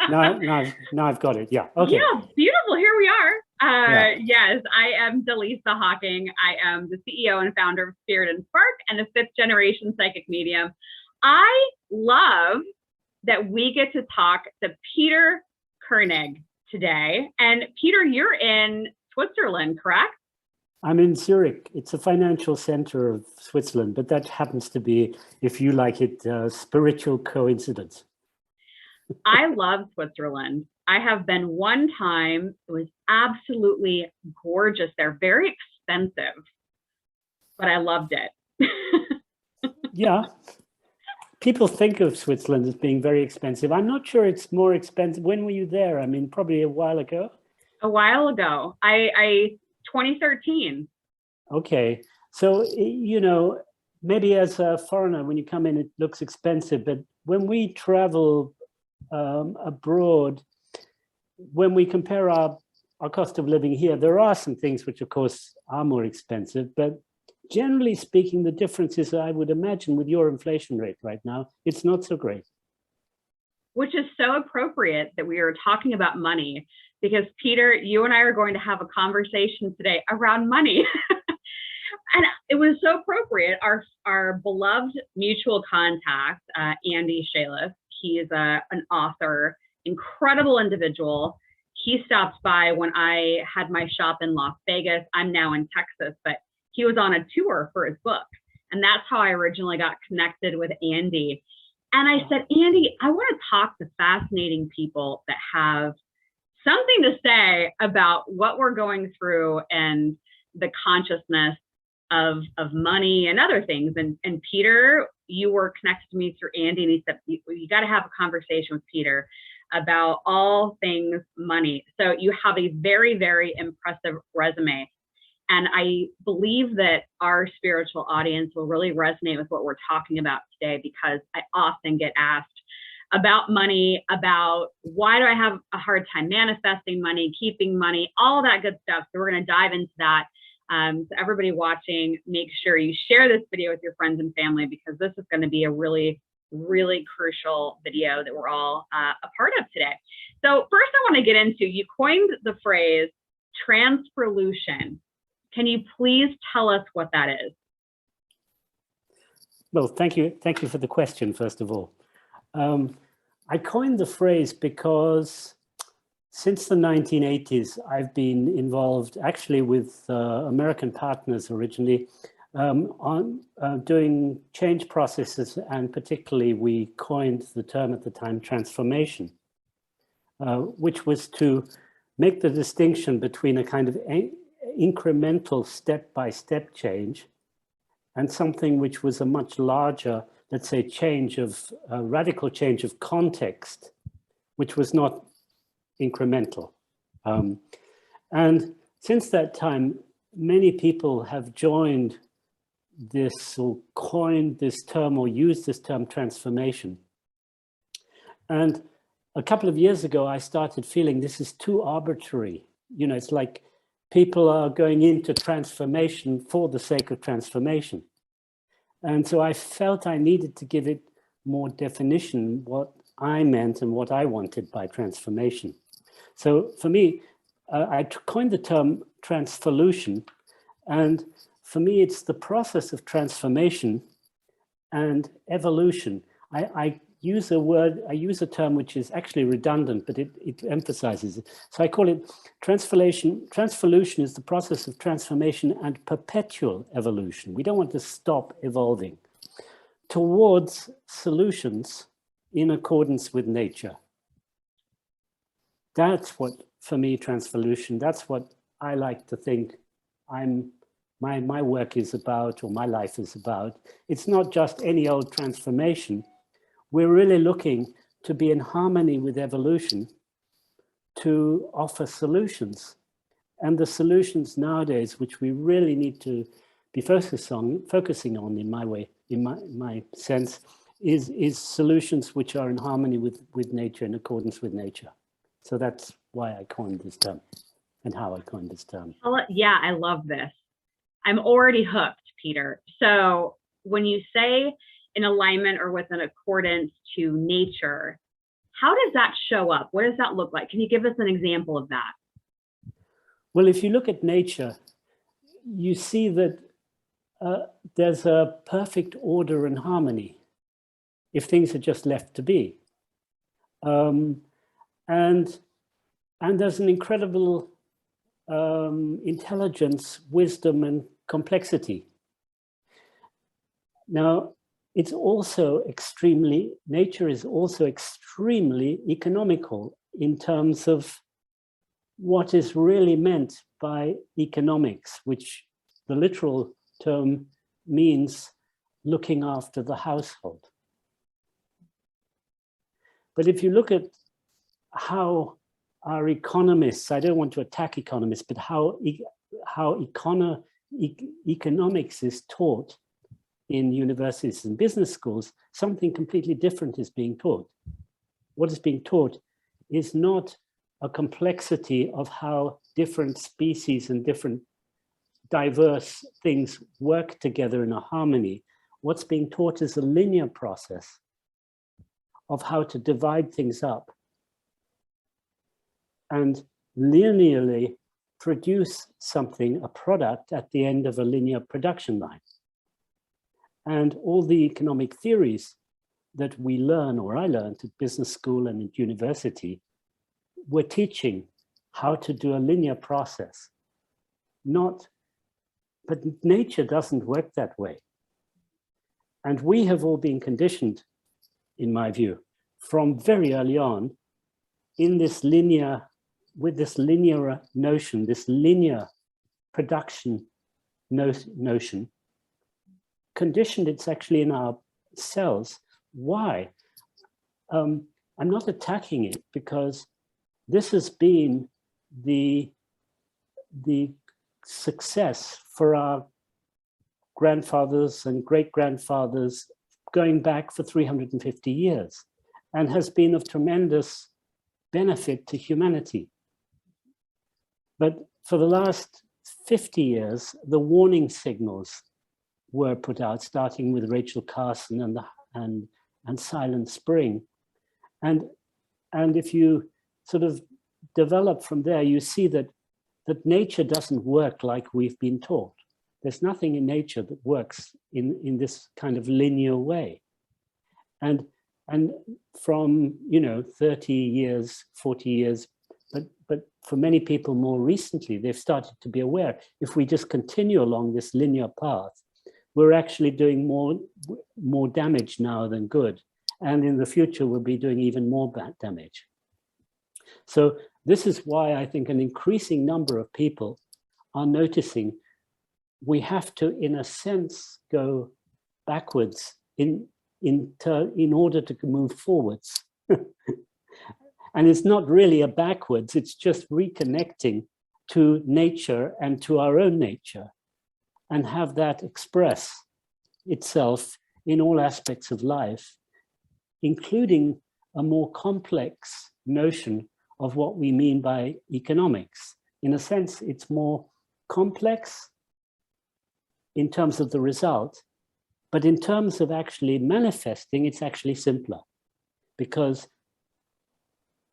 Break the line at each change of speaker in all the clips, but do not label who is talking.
Now I've got it. Yeah. Okay.
Yeah, beautiful. Here we are.
Yeah.
Yes, I am Dallisa Hawking. I am the CEO and founder of Spirit and Spark and the fifth generation psychic medium. I love that we get to talk to Peter Koenig today. And Peter, you're in Switzerland, correct?
I'm in Zurich. It's a financial center of Switzerland, but that happens to be, if you like it, spiritual coincidence.
I love Switzerland. I have been one time. It was absolutely gorgeous. They're very expensive, but I loved it.
Yeah. People think of Switzerland as being very expensive. I'm not sure it's more expensive. When were you there? I mean, probably a while ago.
A while ago. I 2013.
Okay. So, you know, maybe as a foreigner, when you come in, it looks expensive. But when we travel abroad, when we compare our cost of living here, there are some things which, of course, are more expensive. But generally speaking, the difference is, I would imagine, with your inflation rate right now, it's not so great.
Which is so appropriate that we are talking about money, because Peter, you and I are going to have a conversation today around money. And it was so appropriate. Our beloved mutual contact, Andy Shaliff, he is an author, incredible individual. He stopped by when I had my shop in Las Vegas. I'm now in Texas, but he was on a tour for his book. And that's how I originally got connected with Andy. And I said, Andy, I want to talk to fascinating people that have something to say about what we're going through and the consciousness of money and other things. And Peter, you were connected to me through Andy, and he said, you got to have a conversation with Peter about all things money. So you have a very, very impressive resume. And I believe that our spiritual audience will really resonate with what we're talking about today, because I often get asked about money, about why do I have a hard time manifesting money, keeping money, all that good stuff. So we're going to dive into that. So everybody watching, make sure you share this video with your friends and family, because this is going to be a really, really crucial video that we're all a part of today. So first I want to get into, you coined the phrase transforlution. Can you please tell us what that is?
Well, thank you. Thank you for the question, first of all. I coined the phrase because since the 1980s, I've been involved actually with American partners originally on doing change processes, and particularly we coined the term at the time transformation, which was to make the distinction between a kind of incremental step-by-step change and something which was a much larger, let's say, change of radical change of context, which was not incremental. And since that time, many people have joined this or coined this term or used this term transformation. And a couple of years ago, I started feeling this is too arbitrary. You know, it's like people are going into transformation for the sake of transformation. And so I felt I needed to give it more definition, what I meant and what I wanted by transformation. So for me, I coined the term transfolution. And for me, it's the process of transformation and evolution. I use a term which is actually redundant, but it emphasizes it. So I call it transformation. Transfolution is the process of transformation and perpetual evolution. We don't want to stop evolving towards solutions in accordance with nature. That's what, for me, transforlution, that's what I like to think my work is about, or my life is about. It's not just any old transformation. We're really looking to be in harmony with evolution, to offer solutions. And the solutions nowadays, which we really need to be focusing on in my way, in my sense, is solutions which are in harmony with nature, in accordance with nature. So that's why I coined this term and how I coined this term.
Yeah, I love this. I'm already hooked, Peter. So when you say in alignment or with an accordance to nature, How does that show up? What does that look like? Can you give us an example of that?
Well, if you look at nature, you see that there's a perfect order and harmony if things are just left to be. And there's an incredible intelligence, wisdom, and complexity. Now, it's also nature is also extremely economical in terms of what is really meant by economics, which the literal term means looking after the household. But if you look at how our economists, I don't want to attack economists, but how economics is taught in universities and business schools, something completely different is being taught. What is being taught is not a complexity of how different species and different diverse things work together in a harmony. What's being taught is a linear process of how to divide things up and linearly produce something, a product, at the end of a linear production line. And all the economic theories that we learn, or I learned at business school and at university, were teaching how to do a linear process. But nature doesn't work that way. And we have all been conditioned, in my view, from very early on in this linear, with this linear notion, this linear production notion, conditioned. It's actually in our cells. Why? I'm not attacking it, because this has been the success for our grandfathers and great-grandfathers going back for 350 years, and has been of tremendous benefit to humanity. But for the last 50 years, the warning signals were put out, starting with Rachel Carson and Silent Spring. And if you sort of develop from there, you see that nature doesn't work like we've been taught. There's nothing in nature that works in this kind of linear way. And from 30 years, 40 years, but for many people more recently, they've started to be aware, if we just continue along this linear path, we're actually doing more damage now than good. And in the future, we'll be doing even more bad damage. So this is why I think an increasing number of people are noticing we have to, in a sense, go backwards in order to move forwards. And it's not really a backwards, it's just reconnecting to nature and to our own nature, and have that express itself in all aspects of life, including a more complex notion of what we mean by economics. In a sense, it's more complex in terms of the result, but in terms of actually manifesting, it's actually simpler, because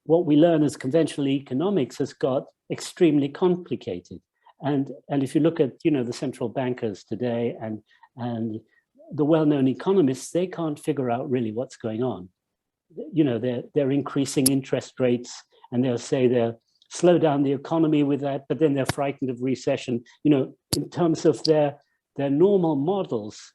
what we learn as conventional economics has got extremely complicated. And if you look at the central bankers today and the well-known economists, they can't figure out really what's going on. They're increasing interest rates, and they'll say they'll slow down the economy with that, but then they're frightened of recession. In terms of their normal models,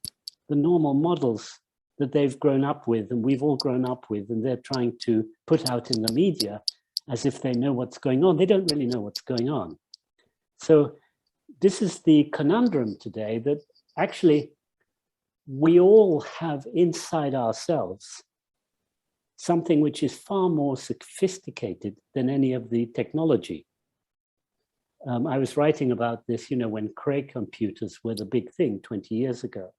the normal models that they've grown up with, and we've all grown up with, and they're trying to put out in the media as if they know what's going on. They don't really know what's going on. So this is the conundrum today, that actually we all have inside ourselves something which is far more sophisticated than any of the technology. I was writing about this, when Cray computers were the big thing 20 years ago.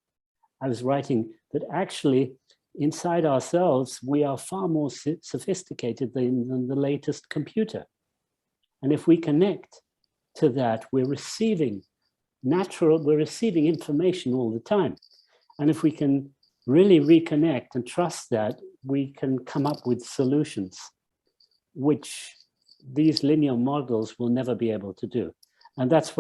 I was writing that actually inside ourselves, we are far more sophisticated than the latest computer. And if we connect to that, we're receiving information all the time. And if we can really reconnect and trust that, we can come up with solutions which these linear models will never be able to do. And that's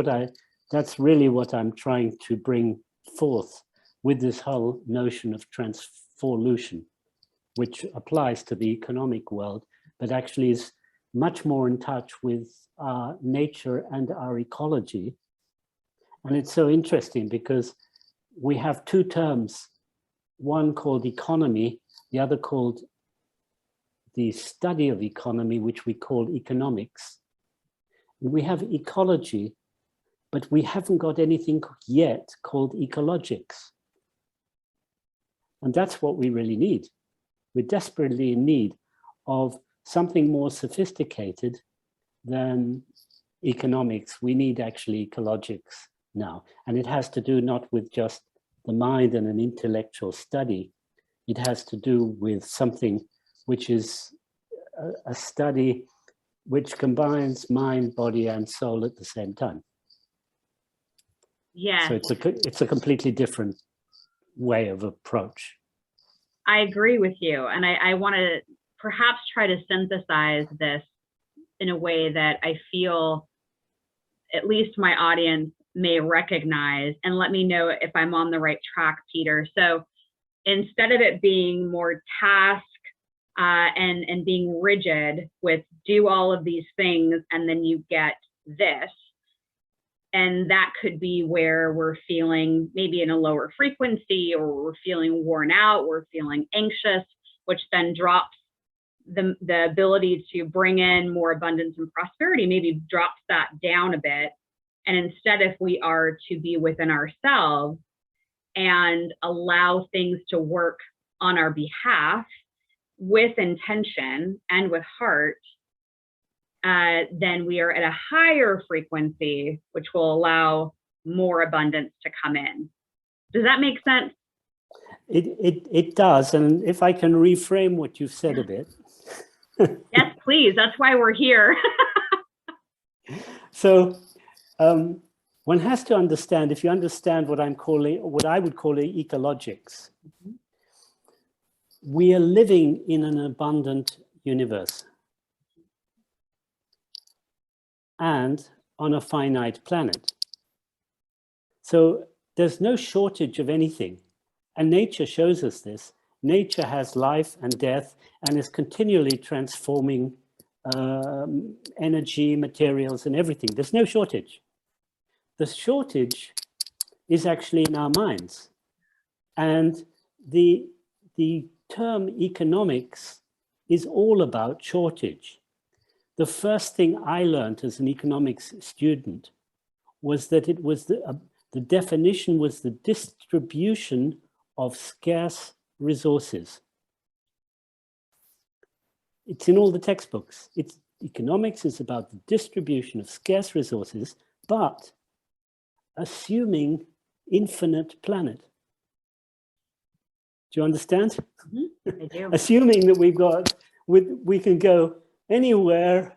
really what I'm trying to bring forth with this whole notion of transforlution, which applies to the economic world, but actually is much more in touch with our nature and our ecology. And it's so interesting because we have two terms, one called economy, the other called the study of economy, which we call economics. We have ecology, but we haven't got anything yet called ecologics. And that's what we really need. We're desperately in need of something more sophisticated than economics. We need actually ecologics now. And it has to do not with just the mind and an intellectual study. It has to do with something which is a study which combines mind, body, and soul at the same time.
Yeah.
So it's a completely different way of approach.
I agree with you. And I want to perhaps try to synthesize this in a way that I feel at least my audience may recognize, and let me know if I'm on the right track, Peter. So instead of it being more task and being rigid with do all of these things and then you get this, and that could be where we're feeling maybe in a lower frequency, or we're feeling worn out, we're feeling anxious, which then drops the ability to bring in more abundance and prosperity, maybe drops that down a bit. And instead, if we are to be within ourselves and allow things to work on our behalf with intention and with heart, then we are at a higher frequency, which will allow more abundance to come in. Does that make sense?
It does. And if I can reframe what you've said a bit.
Yes, please. That's why we're here.
So one has to understand, if you understand what I would call ecologics, we are living in an abundant universe and on a finite planet. So there's no shortage of anything. And nature shows us this. Nature has life and death and is continually transforming energy, materials, and everything. There's no shortage. The shortage is actually in our minds. And the term economics is all about shortage. The first thing I learned as an economics student was that it was the definition was the distribution of scarce resources. It's in all the textbooks. Economics is about the distribution of scarce resources, but assuming infinite planet. Do you understand?
Mm-hmm. I do.
Assuming that we can go anywhere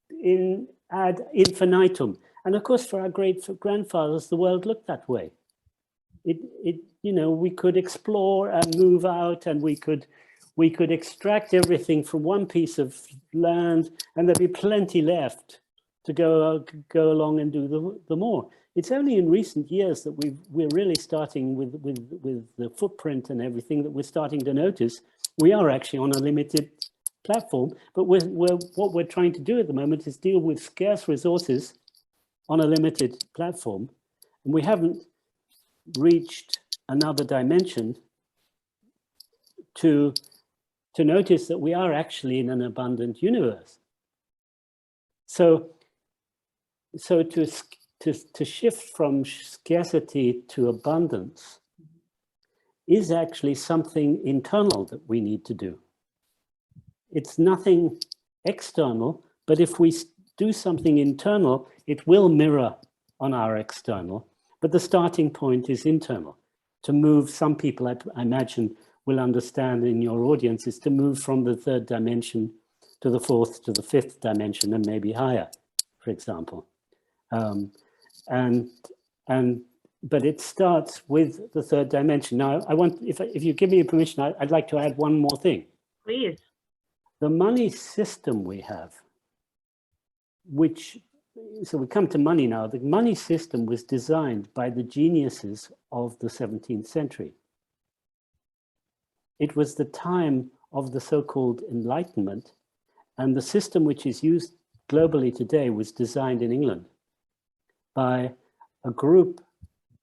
in ad infinitum. And of course, for our great grandfathers, the world looked that way. We could explore and move out, and we could extract everything from one piece of land, and there'd be plenty left to go along and do the more. It's only in recent years that we're really starting with the footprint and everything that we're starting to notice we are actually on a limited platform. But what we're trying to do at the moment is deal with scarce resources on a limited platform, and we haven't reached another dimension to notice that we are actually in an abundant universe. So to shift from scarcity to abundance is actually something internal that we need to do. It's nothing external, but if we do something internal, it will mirror on our external. But the starting point is internal. To move, some people I imagine will understand in your audience, is to move from the third dimension to the fourth to the fifth dimension and maybe higher, for example. And but it starts with the third dimension. Now, I want, if you give me permission, I'd like to add one more thing.
Please.
The money system we have, so we come to money now. The money system was designed by the geniuses of the 17th century. It was the time of the so-called Enlightenment, and the system which is used globally today was designed in England by a group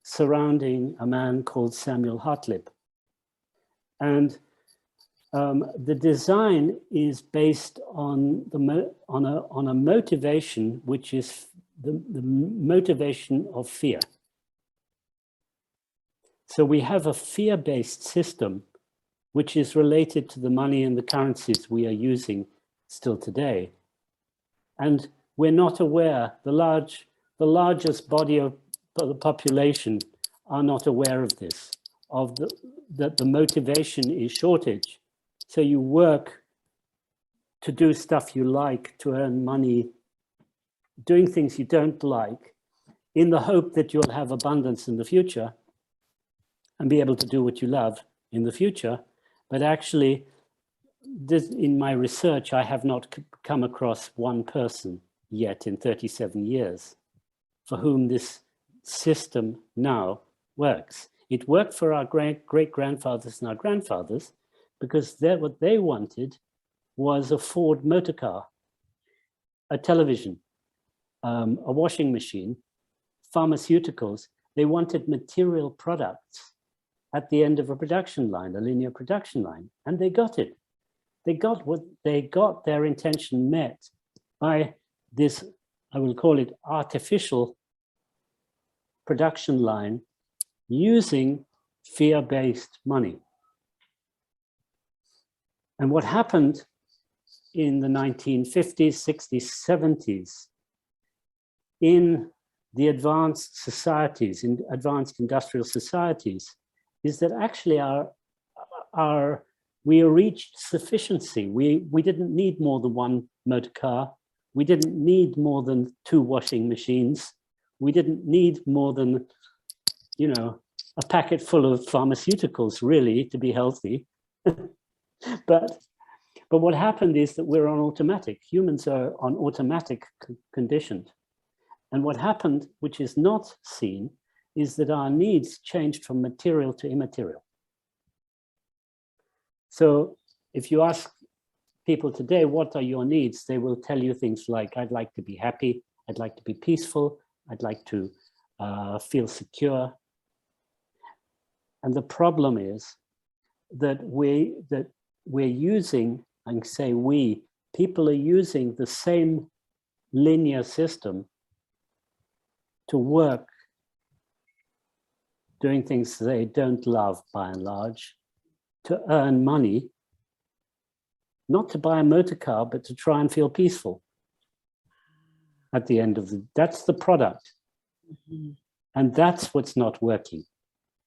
surrounding a man called Samuel Hartlib. And the design is based on a motivation, which is the motivation of fear. So we have a fear-based system which is related to the money and the currencies we are using still today. And we're not aware, the largest body of the population are not aware of this, that the motivation is shortage. So you work to do stuff you like, to earn money, doing things you don't like, in the hope that you'll have abundance in the future and be able to do what you love in the future. But actually, in my research, I have not come across one person yet in 37 years for whom this system now works. It worked for our great-grandfathers and our grandfathers because what they wanted was a Ford motor car, a television, a washing machine, pharmaceuticals. They wanted material products at the end of a production line, a linear production line, and they got it. They got their intention met by this, I will call it artificial production line using fear-based money. And what happened in the 1950s, 60s, 70s, in the advanced societies, in advanced industrial societies, is that actually we reached sufficiency. We didn't need more than one motor car. We didn't need more than 2 washing machines. We didn't need more than, a packet full of pharmaceuticals, really, to be healthy. But what happened is that we're on automatic. Humans are on automatic conditioned. And what happened, which is not seen, is that our needs changed from material to immaterial. So if you ask people today, what are your needs? They will tell you things like, I'd like to be happy, I'd like to be peaceful, I'd like to feel secure. And the problem is that we're using, and say we, people are using the same linear system to work doing things they don't love by and large, to earn money, not to buy a motor car, but to try and feel peaceful at the end of that's the product. Mm-hmm. And that's what's not working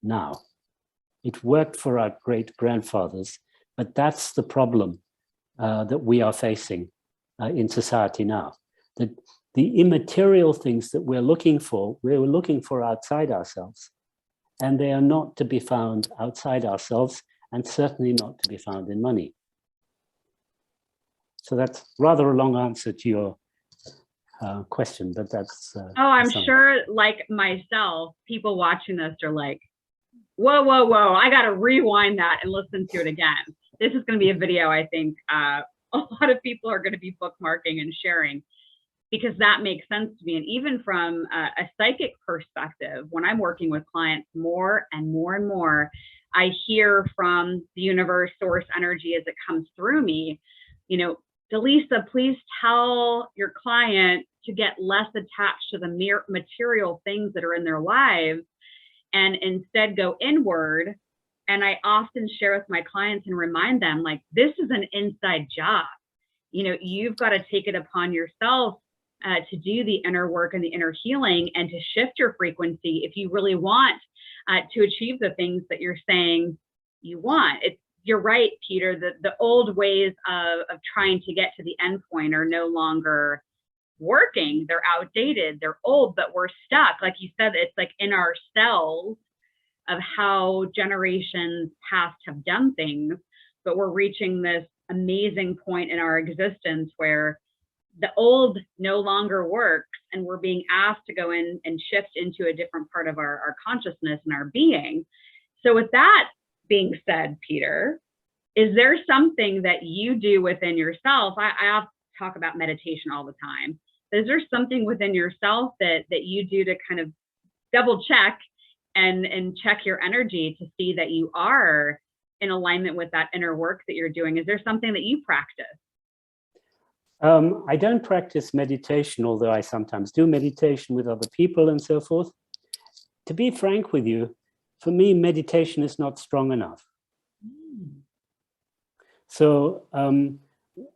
now. It worked for our great-grandfathers, but that's the problem that we are facing in society now. That the immaterial things that we're looking for outside ourselves, and they are not to be found outside ourselves, and certainly not to be found in money. So that's rather a long answer to your question, but that's...
I'm sure, like myself, people watching this are like, whoa, whoa, whoa, I got to rewind that and listen to it again. This is going to be a video, I think, a lot of people are going to be bookmarking and sharing, because that makes sense to me. And even from a psychic perspective, when I'm working with clients more and more and more, I hear from the universe, source energy as it comes through me, Dallisa, please tell your client to get less attached to the mere material things that are in their lives and instead go inward. And I often share with my clients and remind them, like, this is an inside job. You've got to take it upon yourself to do the inner work and the inner healing and to shift your frequency if you really want to achieve the things that you're saying you want. You're right, Peter, the old ways of trying to get to the end point are no longer working. They're outdated, they're old, but we're stuck. Like you said, it's like in our cells of how generations past have done things, but we're reaching this amazing point in our existence where the old no longer works, and we're being asked to go in and shift into a different part of our consciousness and our being. So with that being said, Peter, is there something that you do within yourself? I talk about meditation all the time. Is there something within yourself that you do to kind of double check and check your energy to see that you are in alignment with that inner work that you're doing? Is there something that you practice?
I don't practice meditation, although I sometimes do meditation with other people and so forth. To be frank with you, for me, meditation is not strong enough. So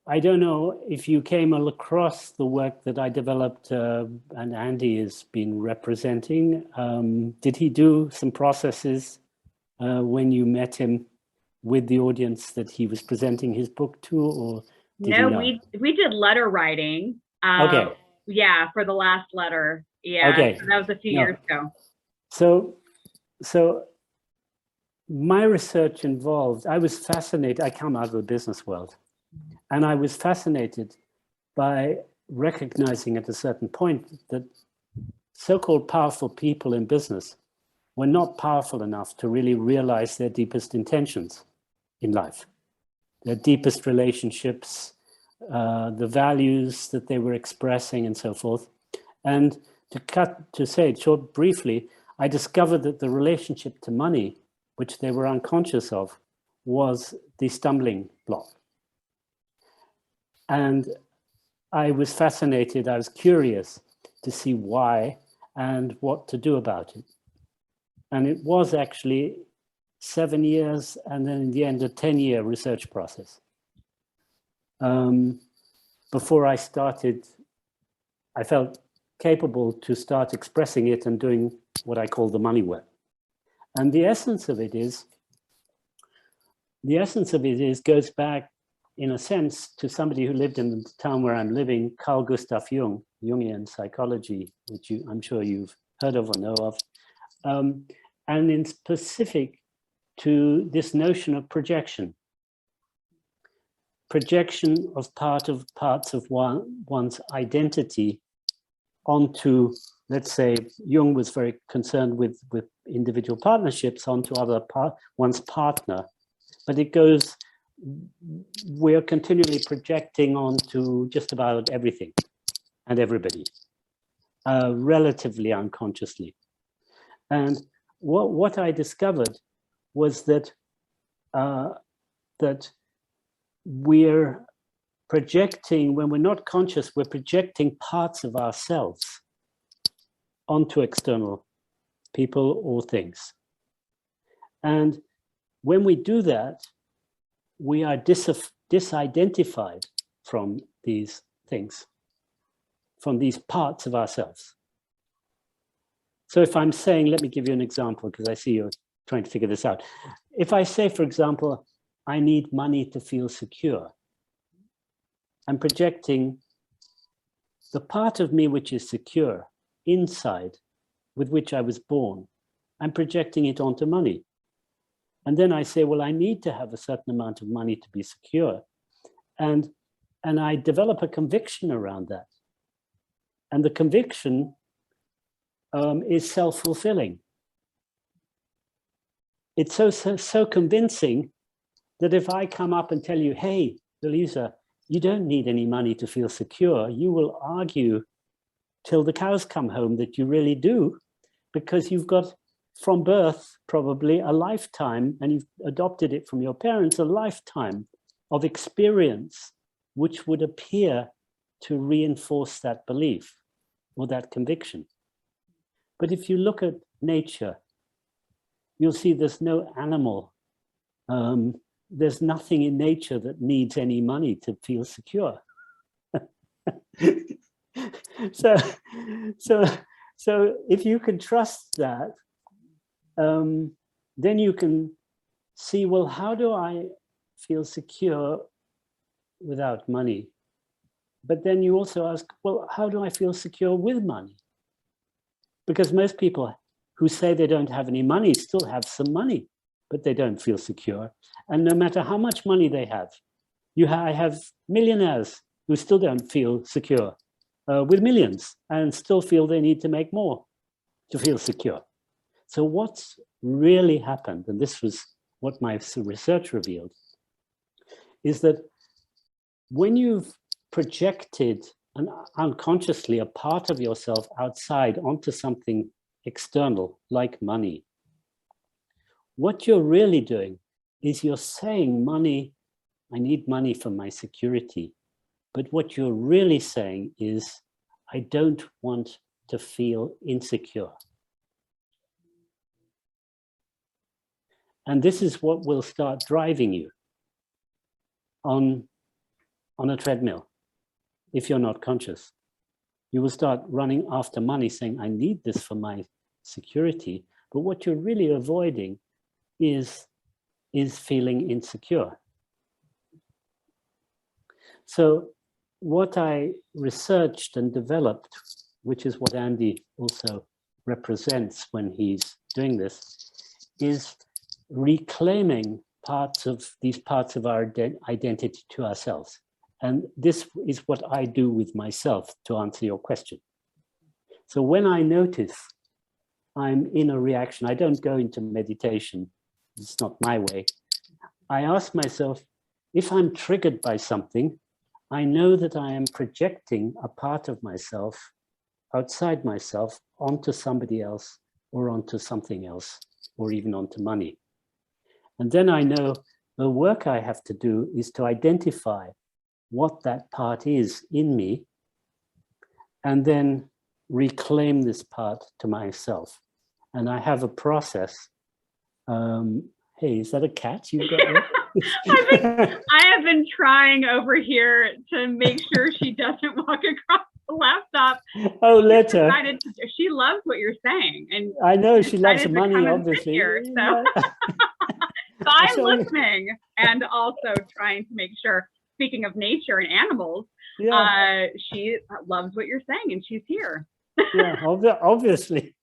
I don't know if you came across the work that I developed and Andy has been representing. Did he do some processes when you met him with the audience that he was presenting his book to, or
no, we did letter writing.
Okay.
Yeah, for the last letter. Yeah,
okay.
So that was a few years ago.
So my research involved, I was fascinated, I come out of the business world, and I was fascinated by recognizing at a certain point that so-called powerful people in business were not powerful enough to really realize their deepest intentions in life, their deepest relationships, the values that they were expressing and so forth. And to say it short briefly, I discovered that the relationship to money, which they were unconscious of, was the stumbling block. And I was fascinated, I was curious to see why and what to do about it. And it was actually 7 years and then in the end a 10-year research process. Before I started, I felt capable to start expressing it and doing what I call the money work. And the essence of it goes back in a sense to somebody who lived in the town where I'm living, Carl Gustav Jung, Jungian psychology, which I'm sure you've heard of or know of. And in specific to this notion of projection. Projection of parts of one's identity onto, let's say, Jung was very concerned with individual partnerships, onto one's partner. But it goes, we're continually projecting onto just about everything and everybody, relatively unconsciously. And what I discovered was that that we're projecting, when we're not conscious, we're projecting parts of ourselves onto external people or things. And when we do that, we are disidentified from these things, from these parts of ourselves. So if I'm saying, let me give you an example, because I see you're trying to figure this out. If I say, for example, I need money to feel secure, I'm projecting the part of me which is secure inside, with which I was born. I'm projecting it onto money. And then I say, well, I need to have a certain amount of money to be secure. And I develop a conviction around that. And the conviction is self-fulfilling. It's so convincing that if I come up and tell you, hey, Dallisa, you don't need any money to feel secure, you will argue till the cows come home that you really do, because you've got from birth probably a lifetime, and you've adopted it from your parents, a lifetime of experience which would appear to reinforce that belief or that conviction. But if you look at nature, you'll see there's no animal, there's nothing in nature that needs any money to feel secure. So if you can trust that, then you can see, well, how do I feel secure without money? but then you also ask, well, how do I feel secure with money? Because most people who say they don't have any money still have some money, but they don't feel secure. And no matter how much money they have, I have millionaires who still don't feel secure with millions and still feel they need to make more to feel secure. So what's really happened, and this was what my research revealed, is that when you've projected unconsciously a part of yourself outside onto something external, like money, what you're really doing is you're saying money, I need money for my security. But what you're really saying is, I don't want to feel insecure. And this is what will start driving you on a treadmill if you're not conscious. You will start running after money saying, I need this for my security. But what you're really avoiding is feeling insecure. So what I researched and developed, which is what Andy also represents when he's doing this, is reclaiming these parts of our identity to ourselves. And this is what I do with myself, to answer your question. So when I notice I'm in a reaction, I don't go into meditation, it's not my way. I ask myself, if I'm triggered by something, I know that I am projecting a part of myself outside myself onto somebody else or onto something else, or even onto money. And then I know the work I have to do is to identify what that part is in me, and then reclaim this part to myself. And I have a process. Hey, is that a cat you've got there?
I have been trying over here to make sure she doesn't walk across the laptop.
Oh, let her.
She loves what you're saying. And
I know she loves money, obviously.
Here, so. Yeah. So I'm listening and also trying to make sure, speaking of nature and animals, yeah. She loves what you're saying and she's here.
Yeah, obviously.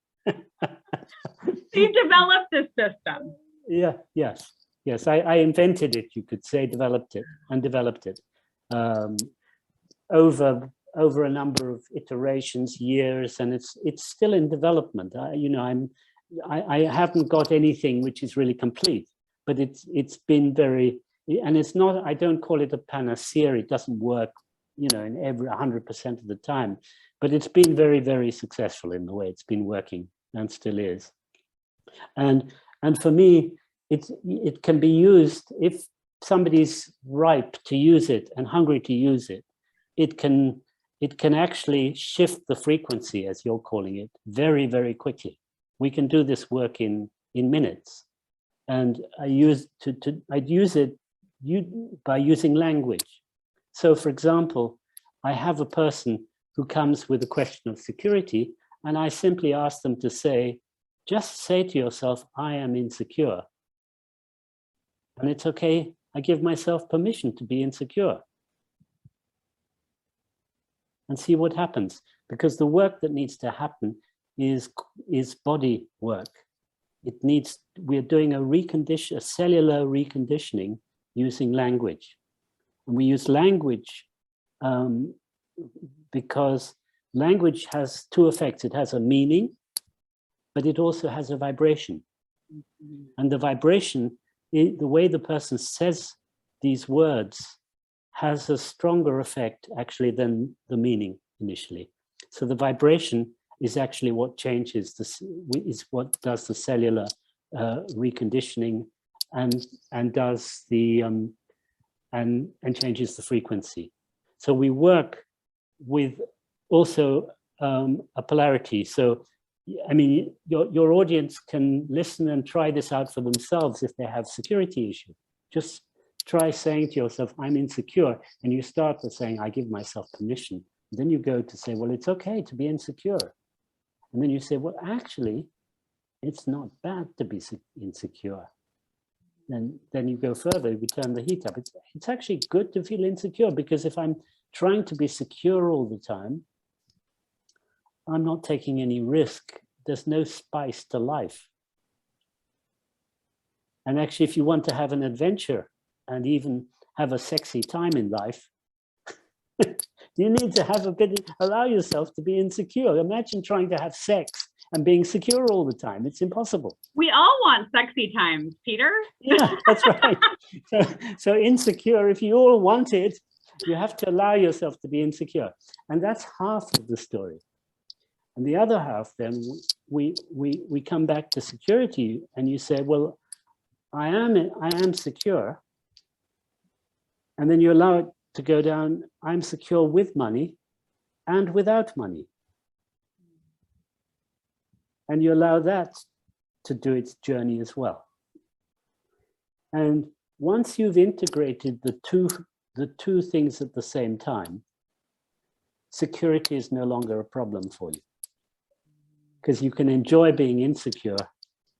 She developed this system.
Yeah, yes. I invented it, you could say, developed it over a number of iterations, years, and it's still in development. I haven't got anything which is really complete, but it's been very, and it's not, I don't call it a panacea. It doesn't work, in every 100% of the time, but it's been very, very successful in the way it's been working and still is. And for me, it can be used if somebody's ripe to use it and hungry to use it. It can actually shift the frequency, as you're calling it, very, very quickly. We can do this work in minutes. And I'd use it by using language. So, for example, I have a person who comes with a question of security, and I simply ask them to just say to yourself, I am insecure. And it's okay, I give myself permission to be insecure. And see what happens, because the work that needs to happen is body work. We're doing a cellular reconditioning using language. And we use language because language has two effects. It has a meaning, but it also has a vibration. Mm-hmm. And the vibration, the way the person says these words, has a stronger effect actually than the meaning initially. So the vibration is actually what changes is what does the cellular reconditioning and does the and changes the frequency. So we work with also a polarity. So I mean, your audience can listen and try this out for themselves if they have security issues. Just try saying to yourself, I'm insecure. And you start with saying, I give myself permission. And then you go to say, well, it's okay to be insecure. And then you say, well, actually, it's not bad to be insecure. And then you go further, we turn the heat up. It's actually good to feel insecure, because if I'm trying to be secure all the time, I'm not taking any risk. There's no spice to life. And actually, if you want to have an adventure and even have a sexy time in life, you need to have a bit, allow yourself to be insecure. Imagine trying to have sex and being secure all the time. It's impossible.
We all want sexy times, Peter.
Yeah, that's right. So insecure, if you all want it, you have to allow yourself to be insecure. And that's half of the story. And the other half, then we come back to security, and you say, well, I am secure. And then you allow it to go down, I'm secure with money and without money. And you allow that to do its journey as well. And once you've integrated the two things at the same time, security is no longer a problem for you. Because you can enjoy being insecure,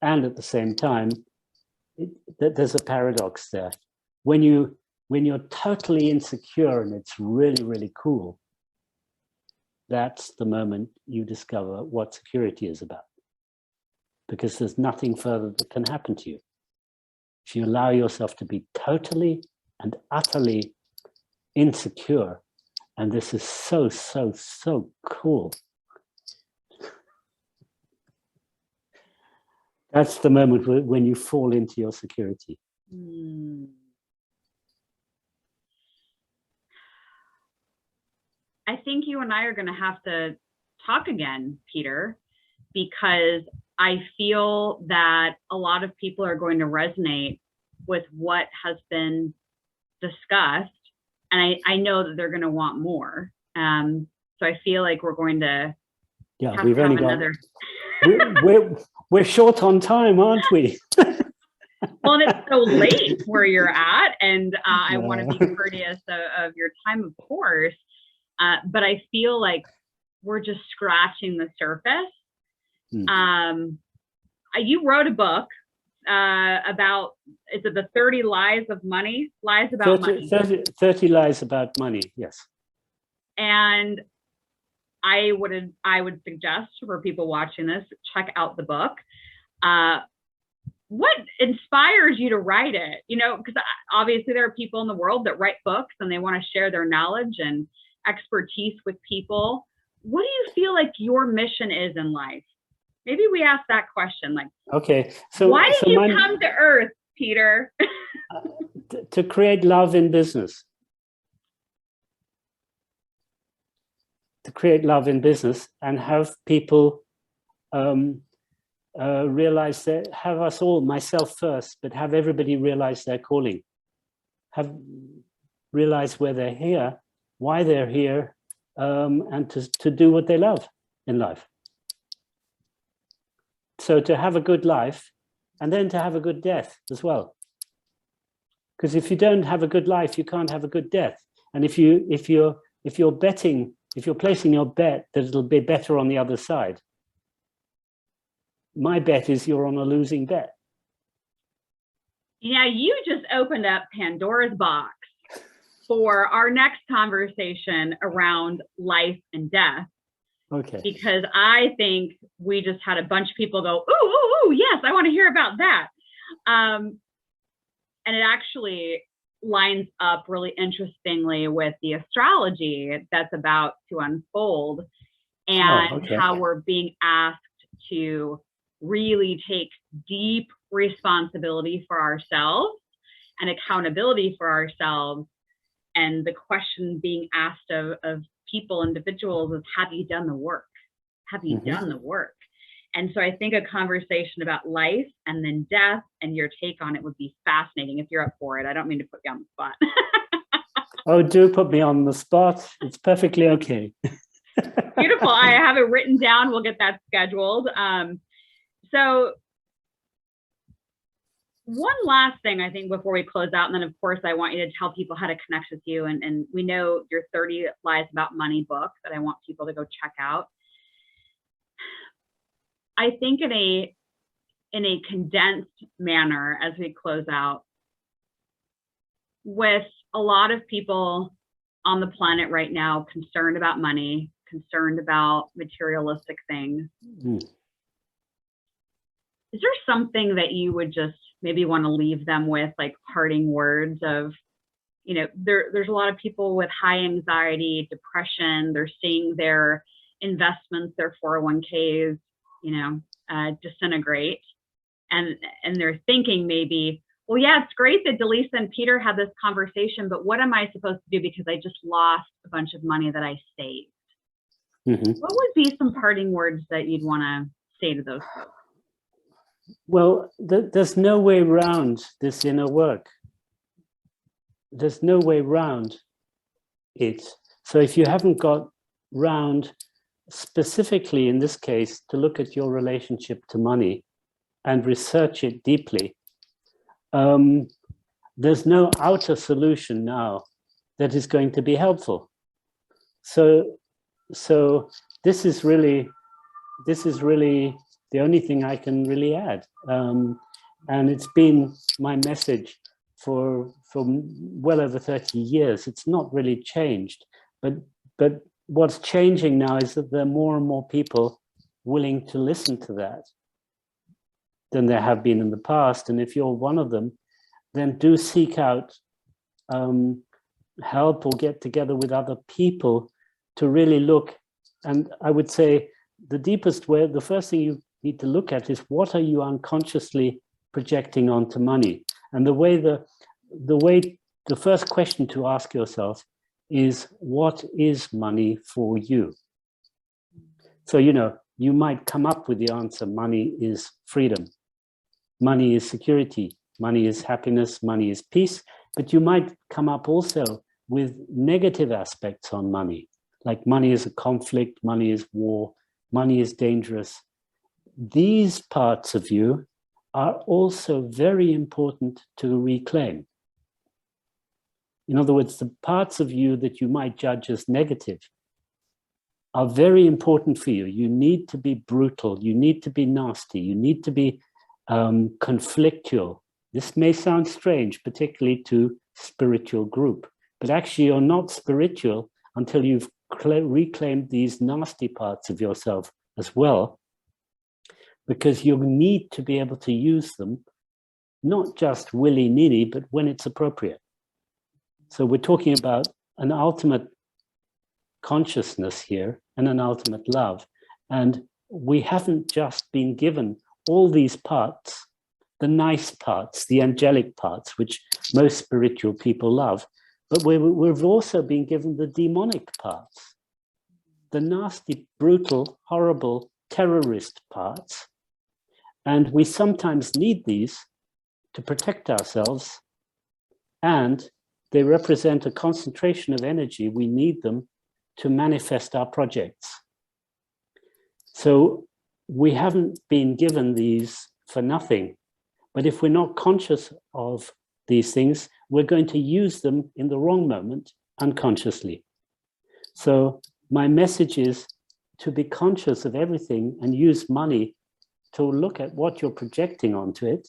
and at the same time, there's a paradox there. When you're totally insecure and it's really, really cool, that's the moment you discover what security is about. Because there's nothing further that can happen to you. If you allow yourself to be totally and utterly insecure, and this is so, so, so cool. That's the moment when you fall into your security.
I think you and I are going to have to talk again, Peter, because I feel that a lot of people are going to resonate with what has been discussed. And I know that they're going to want more. So I feel like we're going to have
we've
to
only
have
got
another.
We're short on time, aren't we?
Well, and it's so late where you're at, and I want to be courteous of your time, of course. But I feel like we're just scratching the surface. You wrote a book about, is it the 30 lies of money? Lies about money.
30 lies about money, yes.
And I would suggest for people watching this, check out the book. What inspires you to write it? You know, because obviously there are people in the world that write books and they want to share their knowledge and expertise with people. What do you feel like your mission is in life? Maybe we ask that question, like,
okay, so
why did you come to Earth, Peter?
To create love in business. To create love in business and have people realize that, have us all, myself first, but have everybody realize their calling. Realize where they're here, why they're here, and to do what they love in life. So to have a good life, and then to have a good death as well. Because if you don't have a good life, you can't have a good death. And if you're betting, if you're placing your bet that it'll be better on the other side, my bet is you're on a losing bet.
Yeah, you just opened up Pandora's box for our next conversation around life and death.
Okay.
Because I think we just had a bunch of people go, ooh, yes, I want to hear about that. And it actually lines up really interestingly with the astrology that's about to unfold, and how we're being asked to really take deep responsibility for ourselves and accountability for ourselves. And the question being asked of people, individuals, is, have you done the work? Have you done the work? And so I think a conversation about life and then death and your take on it would be fascinating if you're up for it. I don't mean to put you on the spot.
Oh, do put me on the spot. It's perfectly okay.
Beautiful. I have it written down. We'll get that scheduled. So one last thing, I think, before we close out, and then of course I want you to tell people how to connect with you. And we know your 30 Lies About Money book that I want people to go check out. I think in a condensed manner, as we close out, with a lot of people on the planet right now concerned about money, concerned about materialistic things. Is there something that you would just maybe want to leave them with, like parting words of, you know, there's a lot of people with high anxiety, depression, they're seeing their investments, their 401ks, you know, disintegrate. And they're thinking maybe, well, yeah, it's great that Dallisa and Peter had this conversation, but what am I supposed to do because I just lost a bunch of money that I saved? What would be some parting words that you'd want to say to those folks?
Well, there's no way around this inner work. There's no way around it. So if you haven't got round, specifically in this case, to look at your relationship to money and research it deeply, there's no outer solution now that is going to be helpful. So this is really the only thing I can really add. And it's been my message for well over 30 years. It's not really changed, but what's changing now is that there are more and more people willing to listen to that than there have been in the past. And if you're one of them, then do seek out help or get together with other people to really look. And I would say the deepest way, the first thing you need to look at is what are you unconsciously projecting onto money? And the first question to ask yourself is, what is money for you? So, you know, you might come up with the answer, money is freedom, money is security, money is happiness, money is peace, but you might come up also with negative aspects on money, like money is a conflict, money is war, money is dangerous. These parts of you are also very important to reclaim. In other words, the parts of you that you might judge as negative are very important for you. You need to be brutal, you need to be nasty, you need to be conflictual. This may sound strange, particularly to spiritual group, but actually you're not spiritual until you've reclaimed these nasty parts of yourself as well, because you need to be able to use them, not just willy-nilly, but when it's appropriate. So we're talking about an ultimate consciousness here and an ultimate love. And we haven't just been given all these parts, the nice parts, the angelic parts, which most spiritual people love, but we've also been given the demonic parts, the nasty, brutal, horrible, terrorist parts. And we sometimes need these to protect ourselves, and they represent a concentration of energy. We need them to manifest our projects. So we haven't been given these for nothing, but if we're not conscious of these things, we're going to use them in the wrong moment unconsciously. So my message is to be conscious of everything and use money to look at what you're projecting onto it,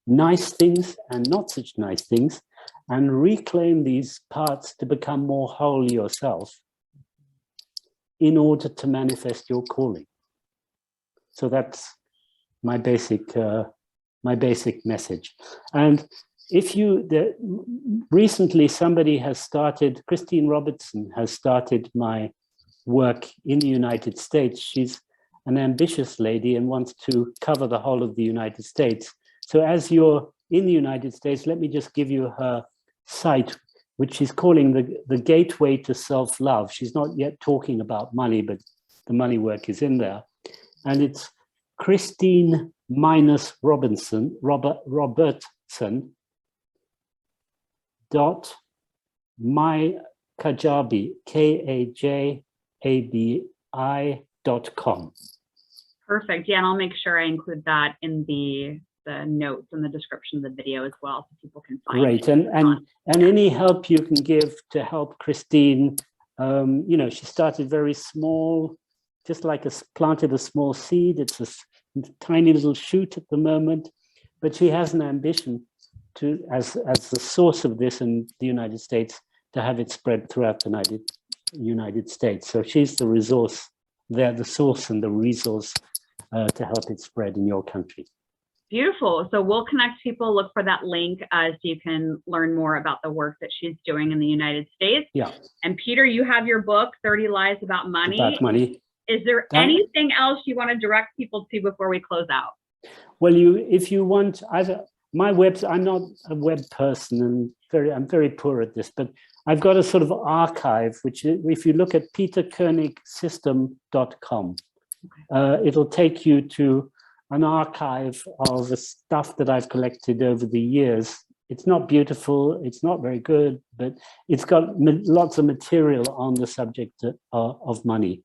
nice things and not such nice things, and reclaim these parts to become more whole yourself in order to manifest your calling. So that's my basic message. And if recently somebody has started, Christine Robertson has started my work in the United States. She's an ambitious lady and wants to cover the whole of the United States. So as you're in the United States, let me just give you her site, which she's calling the gateway to self-love. She's not yet talking about money, but the money work is in there. And it's Christine Robertson dot mykajabi, KAJABI.com.
Perfect. Yeah, and I'll make sure I include that in the notes and the description of the video as well, so people can find
Great.
it.
And any help you can give to help Christine, you know, she started very small, just like planted a small seed. It's a tiny little shoot at the moment, but she has an ambition to, as the source of this in the United States, to have it spread throughout the United States. So she's the resource there, the source and the resource to help it spread in your country.
Beautiful. So we'll connect people, look for that link so you can learn more about the work that she's doing in the United States.
Yeah.
And Peter, you have your book, 30 Lies About Money.
About money.
Is there anything else you want to direct people to before we close out?
Well, if you want, my website, I'm not a web person and I'm very poor at this, but I've got a sort of archive, which if you look at peterkoenigsystem.com, it'll take you to an archive of the stuff that I've collected over the years. It's not beautiful, it's not very good, but it's got lots of material on the subject of money.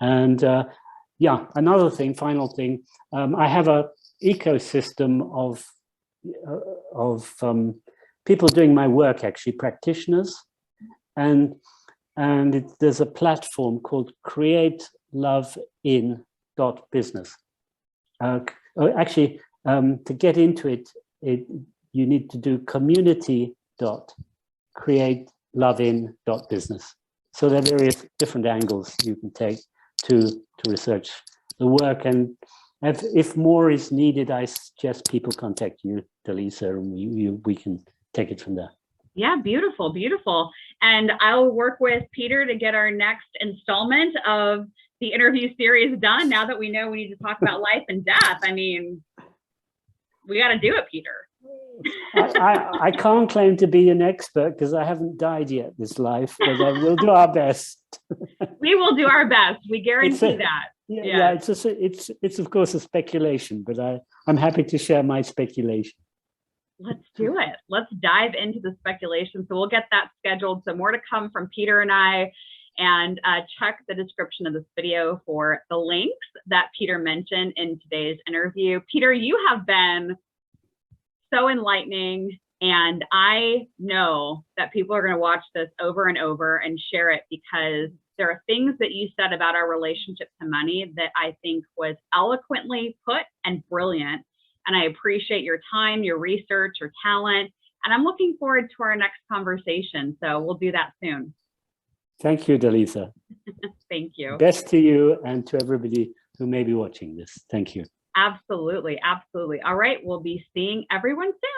And yeah, another thing, final thing, I have a ecosystem of people doing my work, actually, practitioners. And there's a platform called createlovein.business. Actually, to get into it, you need to do community.createlovein.business. So there are various different angles you can take to research the work. And if more is needed, I suggest people contact you, Dallisa, and we can take it from there.
Yeah, beautiful, beautiful. And I'll work with Peter to get our next installment of the interview series done. Now that we know we need to talk about life and death, I mean, we got to do it, Peter.
I can't claim to be an expert because I haven't died yet this life, but we'll do our best.
We will do our best. We guarantee that.
Yeah, it's of course a speculation, but I'm happy to share my speculation.
Let's do it. Let's dive into the speculation. So we'll get that scheduled. So more to come from Peter and I, and check the description of this video for the links that Peter mentioned in today's interview. Peter, you have been so enlightening, and I know that people are going to watch this over and over and share it, because there are things that you said about our relationship to money that I think was eloquently put and brilliant. And I appreciate your time, your research, your talent, and I'm looking forward to our next conversation. So we'll do that soon.
Thank you, Dallisa.
Thank you.
Best to you and to everybody who may be watching this. Thank you.
Absolutely. Absolutely. All right. We'll be seeing everyone soon.